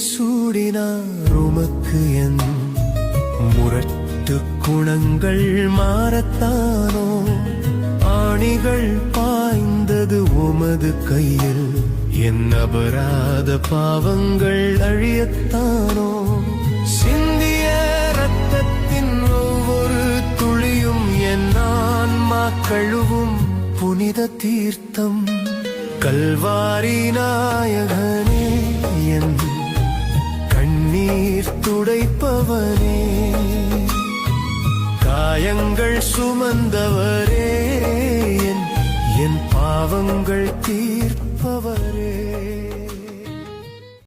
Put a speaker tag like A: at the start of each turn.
A: சூடினார் உமக்கு என் முரட்டு குணங்கள் மாறத்தானோ ஆணிகள் பாய்ந்தது உமது கையில் என் அபராத பாவங்கள் அழியத்தானோ சிந்திய இரத்தத்தின் ஒவ்வொரு துளியும் என் ஆன்மா கழுவும் புனித தீர்த்தம் கல்வாரி நாயகனே என் கண்ணீர் துடைப்பவனே காயங்கள் சுமந்தவரே என் பாவங்கள் தீர்ப்பவரே